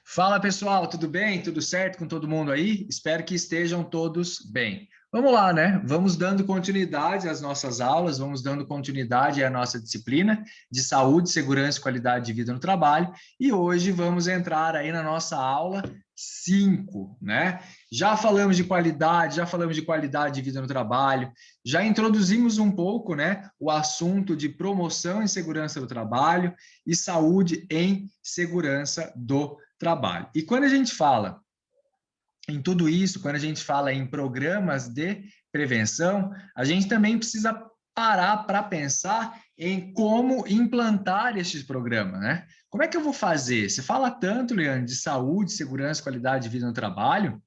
Fala pessoal, tudo bem? Tudo certo com todo mundo aí? Espero que estejam todos bem. Vamos lá, né? Vamos dando continuidade às nossas aulas, vamos dando continuidade à nossa disciplina de saúde, segurança e qualidade de vida no trabalho. E hoje vamos entrar aí na nossa aula 5, né? Já falamos de qualidade de vida no trabalho, já introduzimos um pouco, né, o assunto de promoção em segurança do trabalho e saúde em segurança do trabalho. E quando a gente fala em tudo isso, quando a gente fala em programas de prevenção, a gente também precisa parar para pensar em como implantar estes programas, né? Como é que eu vou fazer? Você fala tanto, Leandro, de saúde, segurança, qualidade de vida no trabalho,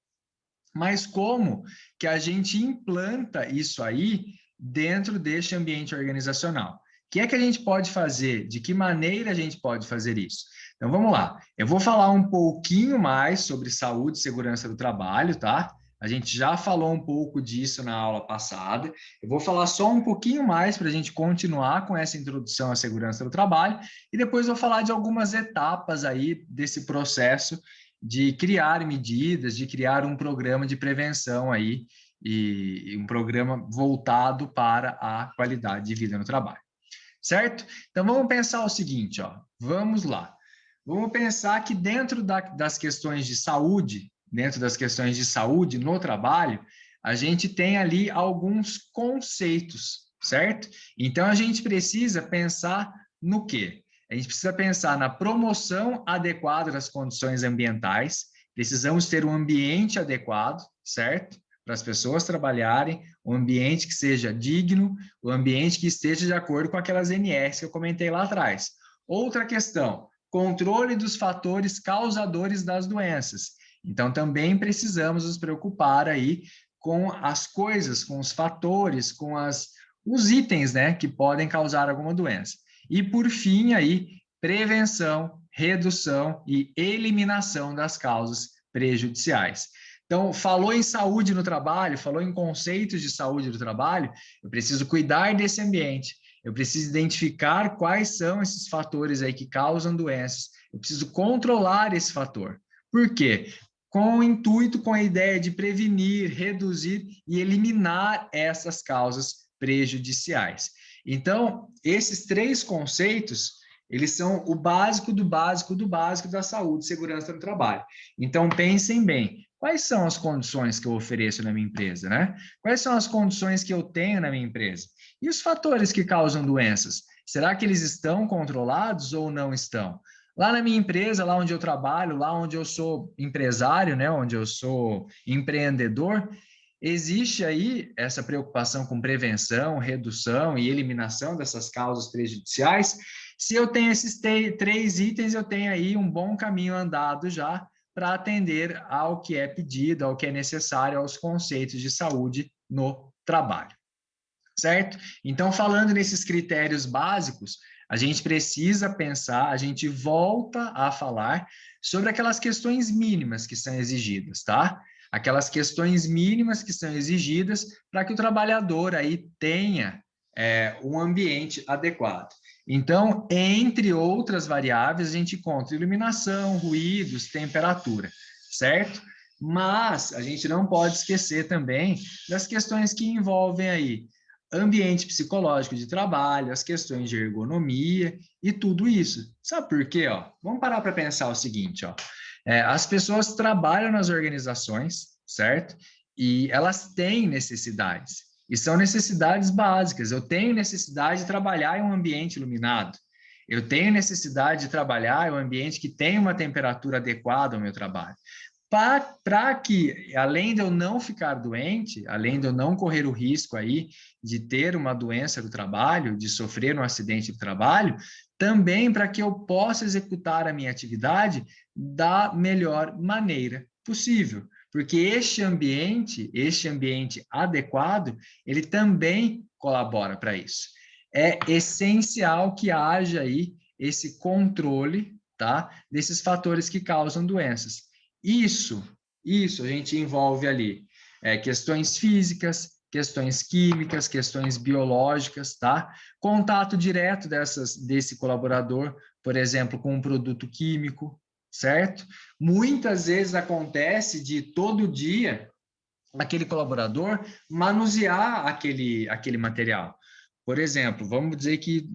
mas como que a gente implanta isso aí dentro deste ambiente organizacional? O que é que a gente pode fazer? De que maneira a gente pode fazer isso? Então, vamos lá. Eu vou falar um pouquinho mais sobre saúde e segurança do trabalho, tá? A gente já falou um pouco disso na aula passada. Eu vou falar só um pouquinho mais para a gente continuar com essa introdução à segurança do trabalho e depois eu vou falar de algumas etapas aí desse processo de criar medidas, de criar um programa de prevenção aí e um programa voltado para a qualidade de vida no trabalho, certo? Então vamos pensar o seguinte, ó, vamos lá. Vamos pensar que das questões de saúde, dentro das questões de saúde no trabalho, a gente tem ali alguns conceitos, certo? Então a gente precisa pensar no quê? A gente precisa pensar na promoção adequada das condições ambientais, precisamos ter um ambiente adequado, certo? Para as pessoas trabalharem, um ambiente que seja digno, um ambiente que esteja de acordo com aquelas NRs que eu comentei lá atrás. Outra questão, controle dos fatores causadores das doenças. Então, também precisamos nos preocupar aí com as coisas, com os fatores, com os itens, né, que podem causar alguma doença. E, por fim, aí, prevenção, redução e eliminação das causas prejudiciais. Então, falou em saúde no trabalho, falou em conceitos de saúde do trabalho, eu preciso cuidar desse ambiente, eu preciso identificar quais são esses fatores aí que causam doenças, eu preciso controlar esse fator. Por quê? Com o intuito, com a ideia de prevenir, reduzir e eliminar essas causas prejudiciais. Então, esses três conceitos, eles são o básico do básico do básico da saúde e segurança no trabalho. Então, pensem bem, quais são as condições que eu ofereço na minha empresa, né? Quais são as condições que eu tenho na minha empresa? E os fatores que causam doenças? Será que eles estão controlados ou não estão? Lá na minha empresa, lá onde eu trabalho, lá onde eu sou empresário, né, onde eu sou empreendedor, existe aí essa preocupação com prevenção, redução e eliminação dessas causas prejudiciais. Se eu tenho esses três itens, eu tenho aí um bom caminho andado já para atender ao que é pedido, ao que é necessário, aos conceitos de saúde no trabalho, certo? Então, falando nesses critérios básicos, a gente precisa pensar, a gente volta a falar sobre aquelas questões mínimas que são exigidas, tá? Aquelas questões mínimas que são exigidas para que o trabalhador aí tenha um ambiente adequado. Então, entre outras variáveis, a gente encontra iluminação, ruídos, temperatura, certo? Mas a gente não pode esquecer também das questões que envolvem aí ambiente psicológico de trabalho, as questões de ergonomia e tudo isso. Sabe por quê? Ó? Vamos parar para pensar o seguinte, ó. As pessoas trabalham nas organizações, certo? E elas têm necessidades. E são necessidades básicas. Eu tenho necessidade de trabalhar em um ambiente iluminado. Eu tenho necessidade de trabalhar em um ambiente que tenha uma temperatura adequada ao meu trabalho. Para que, além de eu não ficar doente, além de eu não correr o risco aí de ter uma doença do trabalho, de sofrer um acidente do trabalho, também para que eu possa executar a minha atividade da melhor maneira possível. Porque este ambiente adequado, ele também colabora para isso. É essencial que haja aí esse controle, tá, desses fatores que causam doenças. Isso a gente envolve ali questões físicas, questões químicas, questões biológicas, tá? Contato direto desse colaborador, por exemplo, com um produto químico, certo? Muitas vezes acontece de todo dia aquele colaborador manusear aquele material. Por exemplo, vamos dizer que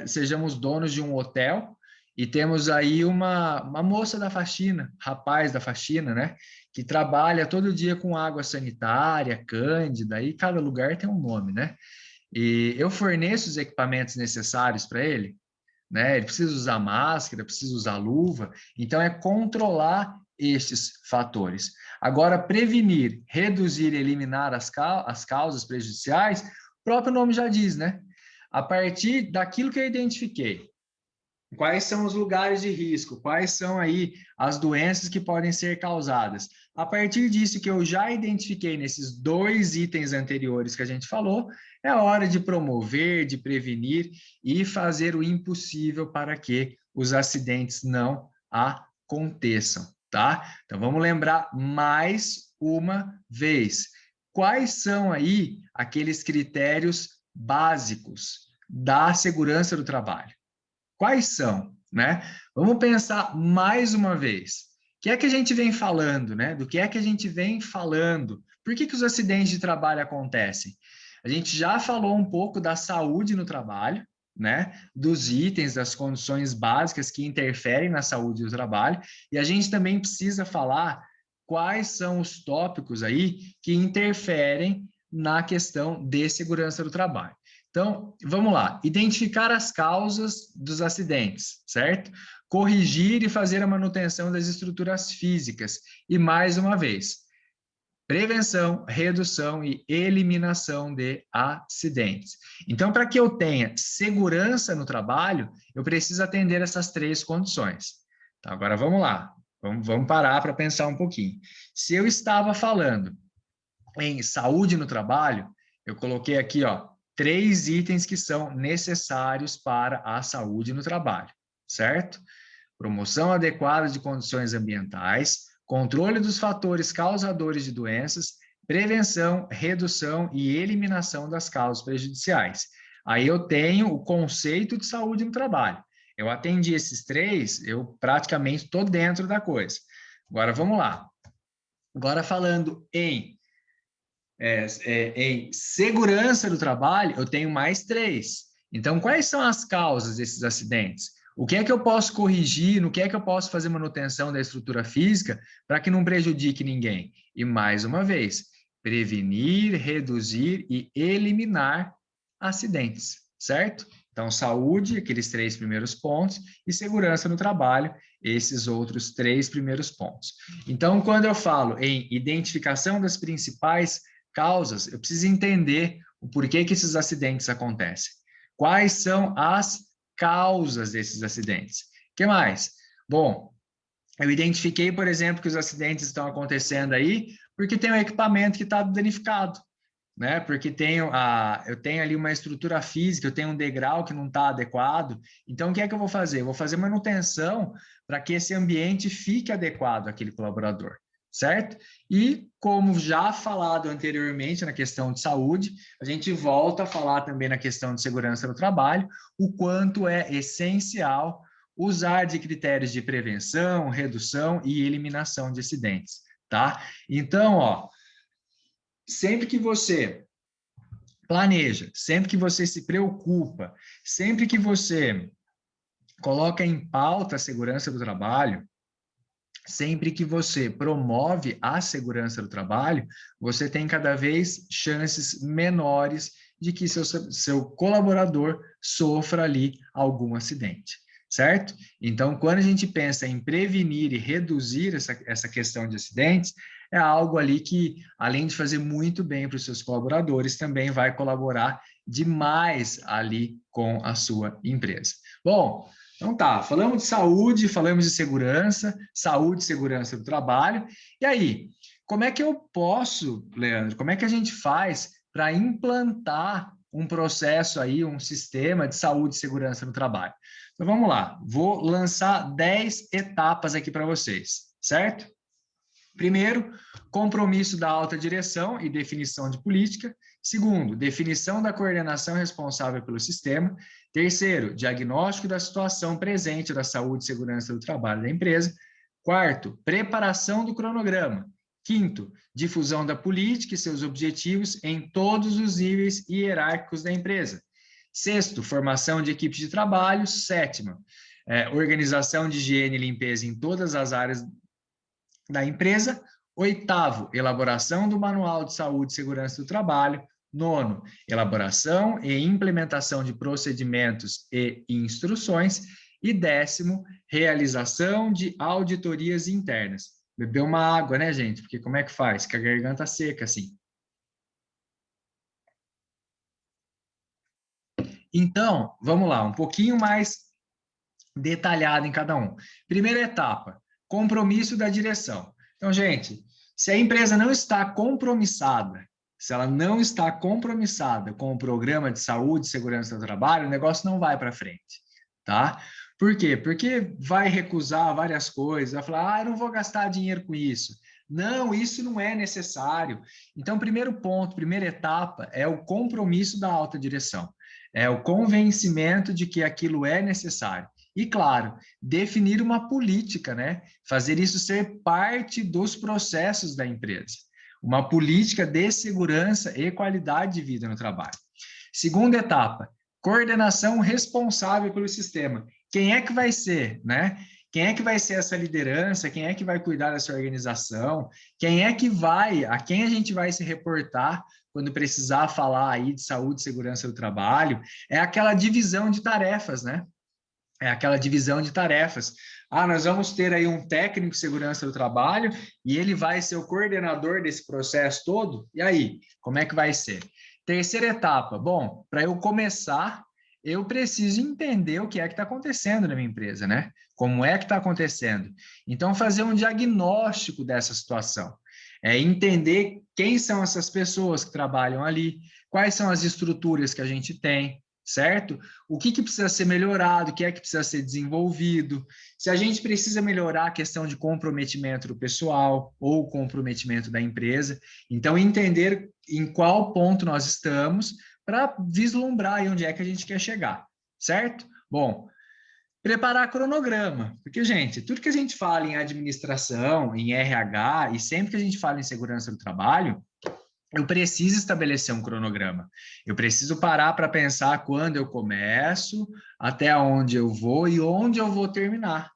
sejamos donos de um hotel e temos aí uma moça da faxina, rapaz da faxina, né? Que trabalha todo dia com água sanitária, cândida, e cada lugar tem um nome, né? E eu forneço os equipamentos necessários para ele, né? Ele precisa usar máscara, precisa usar luva, então é controlar estes fatores. Agora, prevenir, reduzir e eliminar as causas prejudiciais, o próprio nome já diz, né? A partir daquilo que eu identifiquei, quais são os lugares de risco, quais são aí as doenças que podem ser causadas. A partir disso que eu já identifiquei nesses 2 itens anteriores que a gente falou, é hora de promover, de prevenir e fazer o impossível para que os acidentes não aconteçam, tá? Então vamos lembrar mais uma vez. Quais são aí aqueles critérios básicos da segurança do trabalho? Quais são, né? Vamos pensar mais uma vez. O que é que a gente vem falando, né? Do que é que a gente vem falando? Por que os acidentes de trabalho acontecem? A gente já falou um pouco da saúde no trabalho, né? Dos itens, das condições básicas que interferem na saúde do trabalho, e a gente também precisa falar quais são os tópicos aí que interferem na questão de segurança do trabalho. Então, vamos lá. Identificar as causas dos acidentes, certo? Corrigir e fazer a manutenção das estruturas físicas. E, mais uma vez, prevenção, redução e eliminação de acidentes. Então, para que eu tenha segurança no trabalho, eu preciso atender essas 3 condições. Então, agora, vamos lá. Vamos parar para pensar um pouquinho. Se eu estava falando em saúde no trabalho, eu coloquei aqui, ó, 3 itens que são necessários para a saúde no trabalho, certo? Promoção adequada de condições ambientais, controle dos fatores causadores de doenças, prevenção, redução e eliminação das causas prejudiciais. Aí eu tenho o conceito de saúde no trabalho. Eu atendi esses 3, eu praticamente estou dentro da coisa. Agora vamos lá. Agora falando em segurança do trabalho, eu tenho mais 3. Então, quais são as causas desses acidentes? O que é que eu posso corrigir? No que é que eu posso fazer manutenção da estrutura física para que não prejudique ninguém? E, mais uma vez, prevenir, reduzir e eliminar acidentes, certo? Então, saúde, aqueles 3 primeiros pontos, e segurança no trabalho, esses outros 3 primeiros pontos. Então, quando eu falo em identificação das principais causas, eu preciso entender o porquê que esses acidentes acontecem. Quais são as causas desses acidentes? O que mais? Bom, eu identifiquei, por exemplo, que os acidentes estão acontecendo aí porque tem um equipamento que está danificado, né? Porque eu tenho ali uma estrutura física, eu tenho um degrau que não está adequado. Então, o que é que eu vou fazer? Eu vou fazer manutenção para que esse ambiente fique adequado àquele colaborador, certo? E, como já falado anteriormente na questão de saúde, a gente volta a falar também na questão de segurança no trabalho, o quanto é essencial usar de critérios de prevenção, redução e eliminação de acidentes, tá? Então, ó, sempre que você planeja, sempre que você se preocupa, sempre que você coloca em pauta a segurança do trabalho, sempre que você promove a segurança do trabalho, você tem cada vez chances menores de que seu colaborador sofra ali algum acidente, certo? Então, quando a gente pensa em prevenir e reduzir essa questão de acidentes, é algo ali que, além de fazer muito bem para os seus colaboradores, também vai colaborar demais ali com a sua empresa. Bom, então tá, falamos de saúde, falamos de segurança, saúde e segurança do trabalho. E aí, como é que eu posso, Leandro, como é que a gente faz para implantar um processo aí, um sistema de saúde e segurança no trabalho? Então vamos lá, vou lançar 10 etapas aqui para vocês, certo? Primeiro, compromisso da alta direção e definição de política. Segundo, definição da coordenação responsável pelo sistema. Terceiro, diagnóstico da situação presente da saúde e segurança do trabalho da empresa. Quarto, preparação do cronograma. Quinto, difusão da política e seus objetivos em todos os níveis hierárquicos da empresa. Sexto, formação de equipes de trabalho. Sétimo, organização de higiene e limpeza em todas as áreas da empresa. Oitavo, elaboração do manual de saúde e segurança do trabalho. Nono, elaboração e implementação de procedimentos e instruções. E décimo, realização de auditorias internas. Beber uma água, né, gente? Porque como é que faz? Com a garganta seca, assim. Então, vamos lá, um pouquinho mais detalhado em cada um. Primeira etapa, compromisso da direção. Então, gente, se a empresa não está compromissada, se ela não está compromissada com o programa de saúde e segurança do trabalho, o negócio não vai para frente, tá? Por quê? Porque vai recusar várias coisas, vai falar, eu não vou gastar dinheiro com isso. Não, isso não é necessário. Então, primeiro ponto, primeira etapa é o compromisso da alta direção. É o convencimento de que aquilo é necessário. E, claro, definir uma política, né? Fazer isso ser parte dos processos da empresa. Uma política de segurança e qualidade de vida no trabalho. Segunda etapa, coordenação responsável pelo sistema. Quem é que vai ser, né? Quem é que vai ser essa liderança? Quem é que vai cuidar dessa organização? Quem é que vai, a quem a gente vai se reportar quando precisar falar aí de saúde e segurança do trabalho? É aquela divisão de tarefas, né? É aquela divisão de tarefas. Ah, nós vamos ter aí um técnico de segurança do trabalho e ele vai ser o coordenador desse processo todo? E aí, como é que vai ser? Terceira etapa. Bom, para eu começar, eu preciso entender o que é que está acontecendo na minha empresa, né? Como é que está acontecendo? Então, fazer um diagnóstico dessa situação. É entender quem são essas pessoas que trabalham ali, quais são as estruturas que a gente tem, certo? O que precisa ser melhorado, o que é que precisa ser desenvolvido, se a gente precisa melhorar a questão de comprometimento do pessoal ou comprometimento da empresa. Então, entender em qual ponto nós estamos para vislumbrar aí onde é que a gente quer chegar, certo? Bom, preparar cronograma, porque, gente, tudo que a gente fala em administração, em RH, e sempre que a gente fala em segurança do trabalho, eu preciso estabelecer um cronograma. Eu preciso parar para pensar quando eu começo, até onde eu vou e onde eu vou terminar.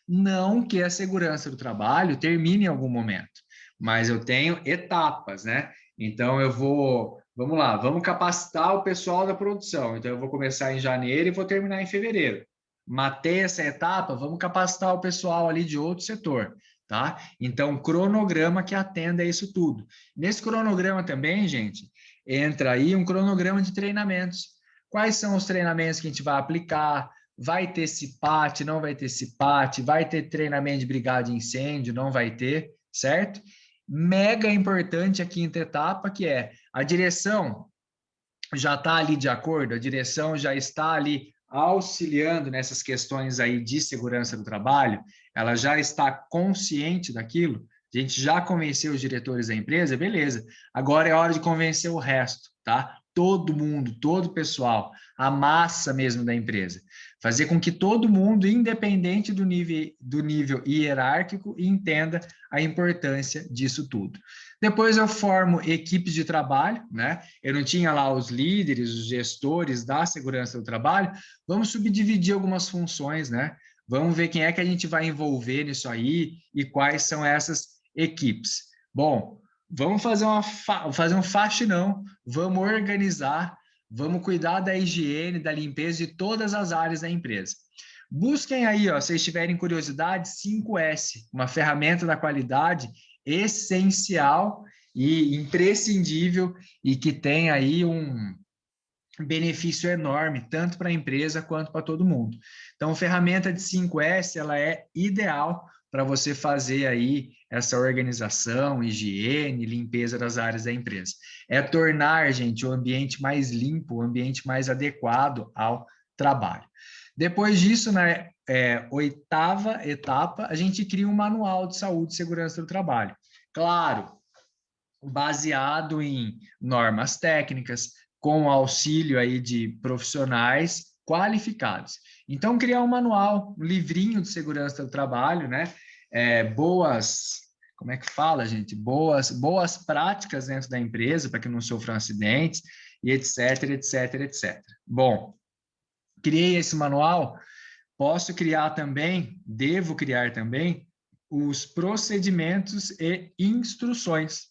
Não que a segurança do trabalho termine em algum momento, mas eu tenho etapas, né? Então eu vou, vamos lá, vamos capacitar o pessoal da produção. Então eu vou começar em janeiro e vou terminar em fevereiro. Matei essa etapa, vamos capacitar o pessoal ali de outro setor. Tá? Então, cronograma que atenda a isso tudo. Nesse cronograma também, gente, entra aí um cronograma de treinamentos. Quais são os treinamentos que a gente vai aplicar? Vai ter CIPAT, não vai ter CIPAT? Vai ter treinamento de brigada de incêndio, não vai ter, certo? Mega importante a quinta etapa, que é a direção já está ali de acordo, a direção já está ali auxiliando nessas questões aí de segurança do trabalho, ela já está consciente daquilo, a gente já convenceu os diretores da empresa, beleza. Agora é hora de convencer o resto, tá? Todo mundo, todo o pessoal, a massa mesmo da empresa. Fazer com que todo mundo, independente do nível hierárquico, entenda a importância disso tudo. Depois eu formo equipes de trabalho, né? Eu não tinha lá os líderes, os gestores da segurança do trabalho. Vamos subdividir algumas funções, né? Vamos ver quem é que a gente vai envolver nisso aí e quais são essas equipes. Bom, vamos fazer um faxinão, vamos organizar, vamos cuidar da higiene, da limpeza de todas as áreas da empresa. Busquem aí, ó, se vocês tiverem curiosidade, 5S, uma ferramenta da qualidade essencial e imprescindível e que tem aí um benefício enorme, tanto para a empresa quanto para todo mundo. Então, a ferramenta de 5S, ela é ideal para você fazer aí essa organização, higiene, limpeza das áreas da empresa. É tornar, gente, o ambiente mais limpo, o ambiente mais adequado ao trabalho. Depois disso, né, 8ª etapa, a gente cria um manual de saúde e segurança do trabalho. Claro, baseado em normas técnicas, com auxílio aí de profissionais qualificados. Então, criar um manual, um livrinho de segurança do trabalho, né? Como é que fala, gente? Boas práticas dentro da empresa para que não sofram acidentes e etc, etc, etc. Bom, criei esse manual, posso criar também, devo criar também, os procedimentos e instruções,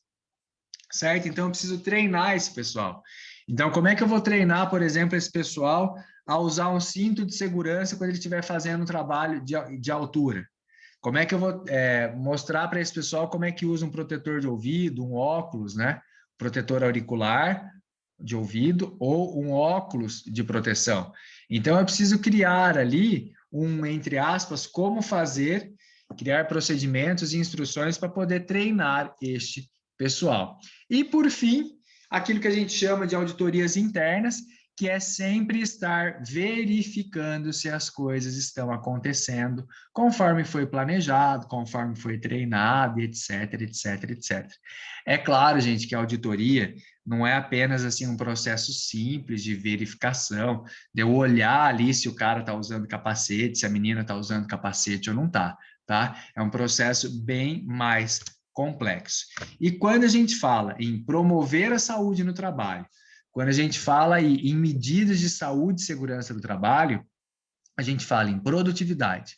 certo? Então, eu preciso treinar esse pessoal. Então, como é que eu vou treinar, por exemplo, esse pessoal a usar um cinto de segurança quando ele estiver fazendo um trabalho de altura? Como é que eu vou mostrar para esse pessoal como é que usa um protetor de ouvido, um óculos, né? Protetor auricular de ouvido ou um óculos de proteção. Então, eu preciso criar ali entre aspas, como fazer, criar procedimentos e instruções para poder treinar este pessoal. E, por fim, aquilo que a gente chama de auditorias internas, que é sempre estar verificando se as coisas estão acontecendo conforme foi planejado, conforme foi treinado, etc, etc, etc. É claro, gente, que a auditoria não é apenas assim um processo simples de verificação, de eu olhar ali se o cara está usando capacete, se a menina está usando capacete ou não está, tá? É um processo bem mais complexo. E quando a gente fala em promover a saúde no trabalho, quando a gente fala em medidas de saúde e segurança do trabalho, a gente fala em produtividade,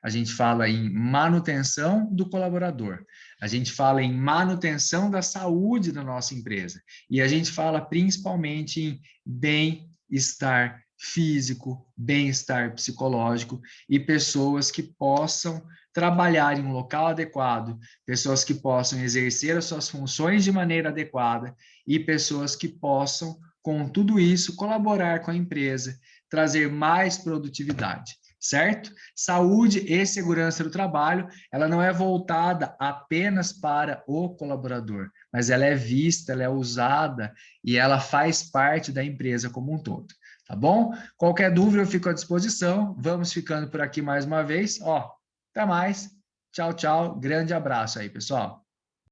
a gente fala em manutenção do colaborador, a gente fala em manutenção da saúde da nossa empresa e a gente fala principalmente em bem-estar físico, bem-estar psicológico e pessoas que possam trabalhar em um local adequado, pessoas que possam exercer as suas funções de maneira adequada e pessoas que possam, com tudo isso, colaborar com a empresa, trazer mais produtividade, certo? Saúde e segurança do trabalho, ela não é voltada apenas para o colaborador, mas ela é vista, ela é usada e ela faz parte da empresa como um todo, tá bom? Qualquer dúvida eu fico à disposição, vamos ficando por aqui mais uma vez, até mais, tchau, tchau, grande abraço aí, pessoal.